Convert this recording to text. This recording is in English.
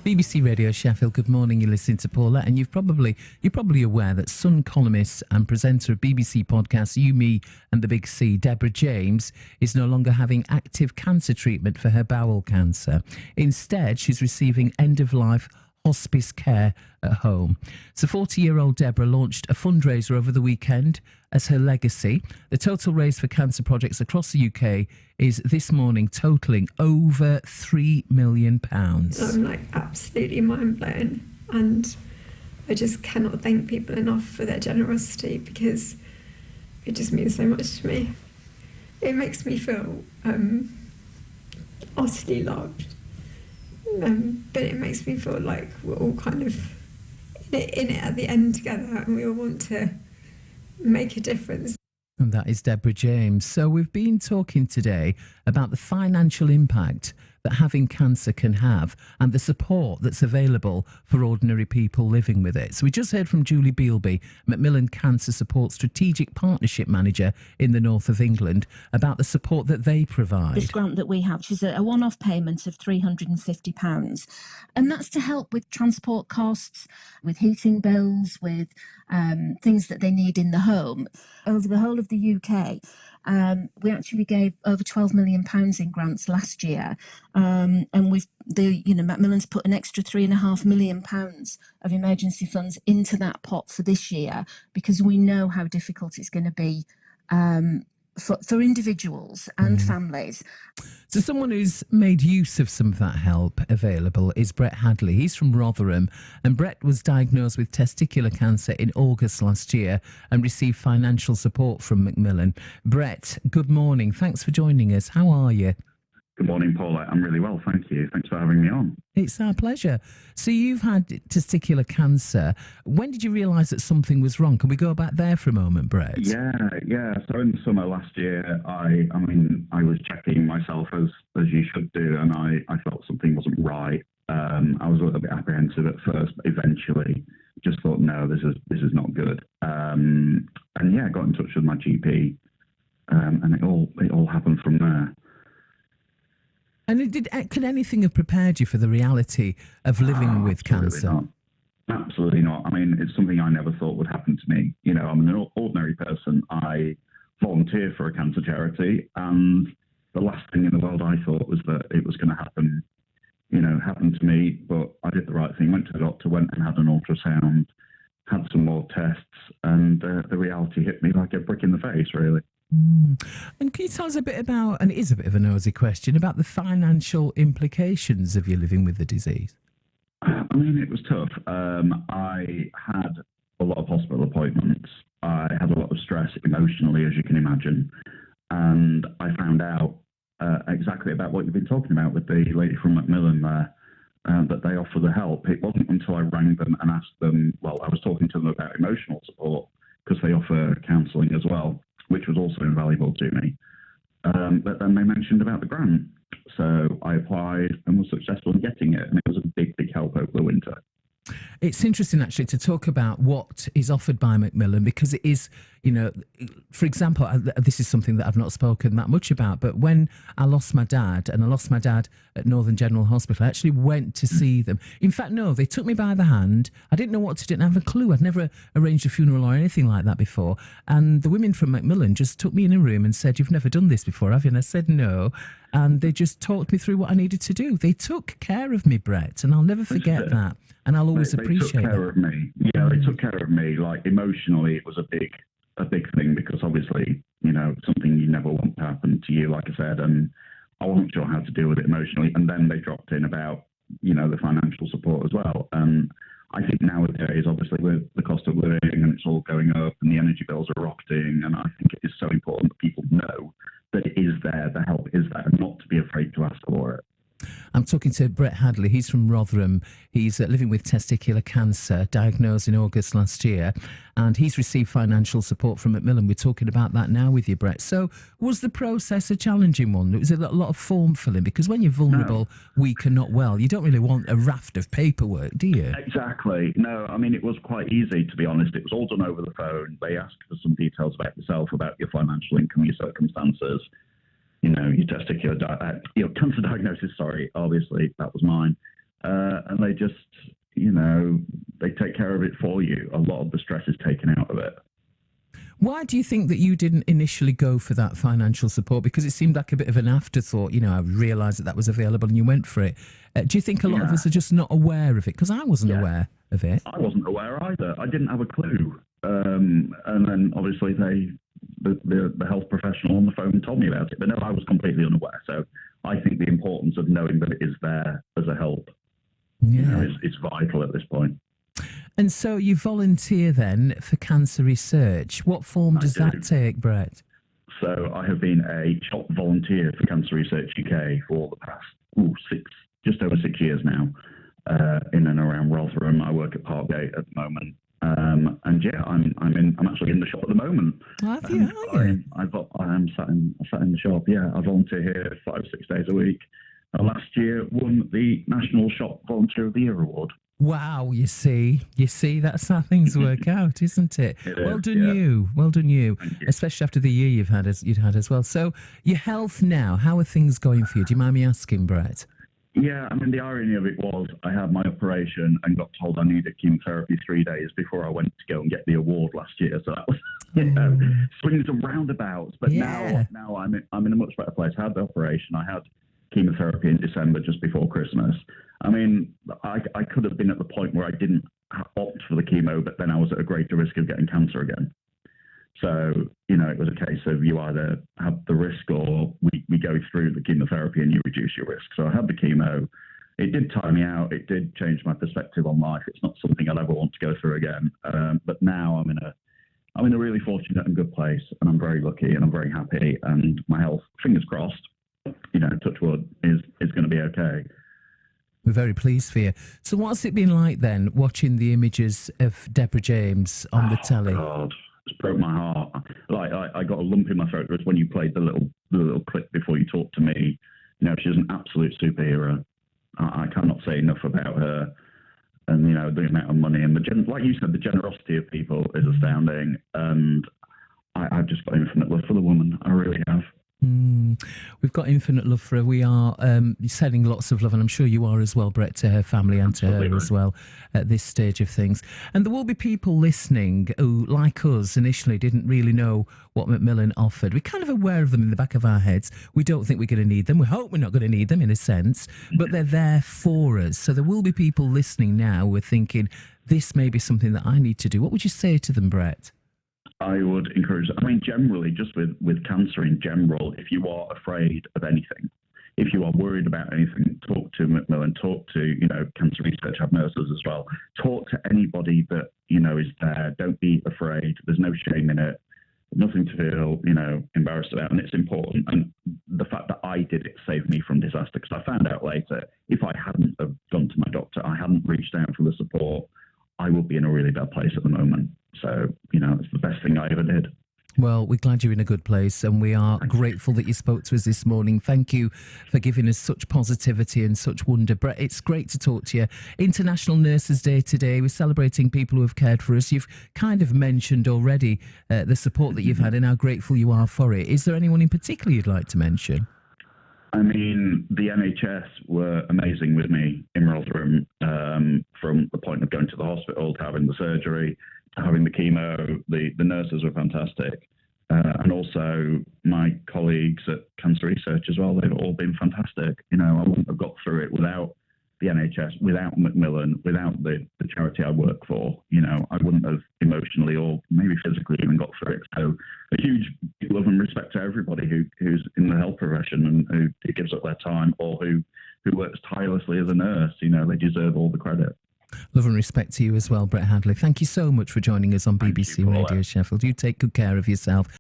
BBC Radio Sheffield, good morning. You're listening to Paulette, and you're probably aware that Sun columnist and presenter of BBC podcasts You, Me and the Big C, Deborah James, is no longer having active cancer treatment for her bowel cancer. Instead, she's receiving end-of-life hospice care at home. So 40-year-old Deborah launched a fundraiser over the weekend as her legacy. The total raise for cancer projects across the UK is this morning totalling over £3 million. I'm absolutely mind blown, and I just cannot thank people enough for their generosity, because it just means so much to me. It makes me feel utterly loved. But it makes me feel like we're all kind of in it at the end together, and we all want to make a difference. And that is Deborah James. So we've been talking today about the financial impact that having cancer can have and the support that's available for ordinary people living with it. So we just heard from Julie Bealby, Macmillan Cancer Support Strategic Partnership Manager in the north of England, about the support that they provide. This grant that we have, which is a one-off payment of £350, and that's to help with transport costs, with heating bills, with things that they need in the home. Over the whole of the UK, we actually gave over £12 million in grants last year, and Macmillan's put an extra £3.5 million of emergency funds into that pot for this year, because we know how difficult it's going to be for individuals and families. So someone who's made use of some of that help available is Brett Hadley. He's from Rotherham, and Brett was diagnosed with testicular cancer in August last year and received financial support from Macmillan. Brett, good morning. Thanks for joining us. How are you? Good morning, Paulette. I'm really well, thank you. Thanks for having me on. It's our pleasure. So you've had testicular cancer. When did you realise that something was wrong? Can we go back there for a moment, Brett? Yeah. So in the summer last year, I was checking myself as you should do, and I felt something wasn't right. I was a little bit apprehensive at first, but eventually just thought, no, this is not good. And yeah, got in touch with my GP, and it all happened from there. And could anything have prepared you for the reality of living with cancer? Not. Absolutely not. I mean, it's something I never thought would happen to me. You know, I'm an ordinary person. I volunteer for a cancer charity, and the last thing in the world I thought was that it was going to happen to me. But I did the right thing, went to the doctor, went and had an ultrasound, had some more tests, and the reality hit me like a brick in the face, really. And can you tell us a bit about, and it is a bit of a nosy question, about the financial implications of your living with the disease? I mean, it was tough. I had a lot of hospital appointments. I had a lot of stress emotionally, as you can imagine. And I found out exactly about what you've been talking about with the lady from Macmillan there, that they offer the help. It wasn't until I rang them and asked them, I was talking to them about emotional support, because they offer counselling as well, which was also invaluable to me. But then they mentioned about the grant. So I applied and was successful in getting it. And it was a big, big help over the winter. It's interesting, actually, to talk about what is offered by Macmillan, because it is, for example, this is something that I've not spoken that much about, but when I lost my dad, and I lost my dad at Northern General Hospital, I actually went to see them. In fact, no, they took me by the hand. I didn't know what to do, didn't have a clue. I'd never arranged a funeral or anything like that before. And the women from Macmillan just took me in a room and said, "You've never done this before, have you?" And I said, "No." And they just talked me through what I needed to do. They took care of me, Brett, and I'll never forget that. And I'll always appreciate it. They took care of me. Yeah, they took care of me. Like, emotionally, it was a big thing, because obviously, something you never want to happen to you, like I said, and I wasn't sure how to deal with it emotionally. And then they dropped in about, the financial support as well. And I think nowadays, obviously, with the cost of living and it's all going up and the energy bills are rocketing, and I think it is so important that people know that it is there, the help is there, and not to be afraid to ask for it. I'm talking to Brett Hadley. He's from Rotherham. He's living with testicular cancer, diagnosed in August last year, and he's received financial support from Macmillan. We're talking about that now with you, Brett. So was the process a challenging one? Was it a lot of form filling? Because when you're vulnerable, weak and not well, you don't really want a raft of paperwork, do you? Exactly. No, I mean, it was quite easy, to be honest. It was all done over the phone. They asked for some details about yourself, about your financial income, your circumstances, your testicular, your cancer diagnosis, obviously, that was mine. and they just, they take care of it for you. A lot of the stress is taken out of it. Why do you think that you didn't initially go for that financial support? Because it seemed like a bit of an afterthought. I realised that was available and you went for it. Do you think a lot of us are just not aware of it? Because I wasn't aware of it. I wasn't aware either. I didn't have a clue. And then obviously the health professional on the phone told me about it. But no, I was completely unaware. So I think the importance of knowing that it is there as a help is vital at this point. And so you volunteer then for cancer research. What form does that take, Brett? So I have been a shop volunteer for Cancer Research UK for the past just over 6 years now, in and around Rotherham. I work at Parkgate at the moment, and I'm actually in the shop at the moment. Have you? I'm sat in the shop. Yeah, I volunteer here 5-6 days a week. Last year won the National Shop Volunteer of the Year award. Wow, you see, that's how things work out, isn't it? Well done you, especially after the year you'd had as well. So your health now, how are things going for you? Do you mind me asking, Brett? Yeah, the irony of it was I had my operation and got told I needed chemotherapy 3 days before I went to go and get the award last year. So that was, swings and roundabouts. But now I'm in a much better place. I had the operation. I had chemotherapy in December just before Christmas. I could have been at the point where I didn't opt for the chemo, but then I was at a greater risk of getting cancer again. So, it was a case of you either have the risk or we go through the chemotherapy and you reduce your risk. So I had the chemo. It did tire me out. It did change my perspective on life. It's not something I'll ever want to go through again. But now I'm in a really fortunate and good place, and I'm very lucky and I'm very happy, and my health, fingers crossed, touch wood, is going to be okay. We're very pleased for you. So what's it been like then, watching the images of Deborah James on the telly? God, it's broke my heart. I got a lump in my throat. It was when you played the little clip before you talked to me. She's an absolute superhero. I cannot say enough about her. And, the amount of money and like you said, the generosity of people is astounding. And I've just got infinite love for the woman. I really have. We've got infinite love for her. We are sending lots of love, and I'm sure you are as well, Brett, to her family and to her as well at this stage of things. And there will be people listening who, like us, initially didn't really know what Macmillan offered. We're kind of aware of them in the back of our heads. We don't think we're going to need them. We hope we're not going to need them in a sense, but they're there for us. So there will be people listening now who are thinking, this may be something that I need to do. What would you say to them, Brett? I would encourage, generally, just with cancer in general, if you are afraid of anything, if you are worried about anything, talk to Macmillan, talk to, Cancer Research, have nurses as well. Talk to anybody that, is there. Don't be afraid. There's no shame in it. Nothing to feel, embarrassed about. And it's important. And the fact that I did it saved me from disaster, because I found out later, if I hadn't have gone to my doctor, I hadn't reached out for the support, I would be in a really bad place at the moment. So, it's the best thing I ever did. Well, we're glad you're in a good place, and we are grateful that you spoke to us this morning. Thank you for giving us such positivity and such wonder. Brett, it's great to talk to you. International Nurses Day today. We're celebrating people who have cared for us. You've kind of mentioned already the support that you've had and how grateful you are for it. Is there anyone in particular you'd like to mention? The NHS were amazing with me in Rotherham, from the point of going to the hospital to having the surgery, to having the chemo. The nurses were fantastic. And also my colleagues at Cancer Research as well. They've all been fantastic. I wouldn't have got through it without the NHS, without Macmillan, without the charity I work for. I wouldn't have emotionally or maybe physically even got through it. So a huge love and respect to everybody who's in the health profession and who gives up their time, or who works tirelessly as a nurse. They deserve all the credit. Love and respect to you as well, Brett Hadley. Thank you so much for joining us on BBC Radio Sheffield. You take good care of yourself.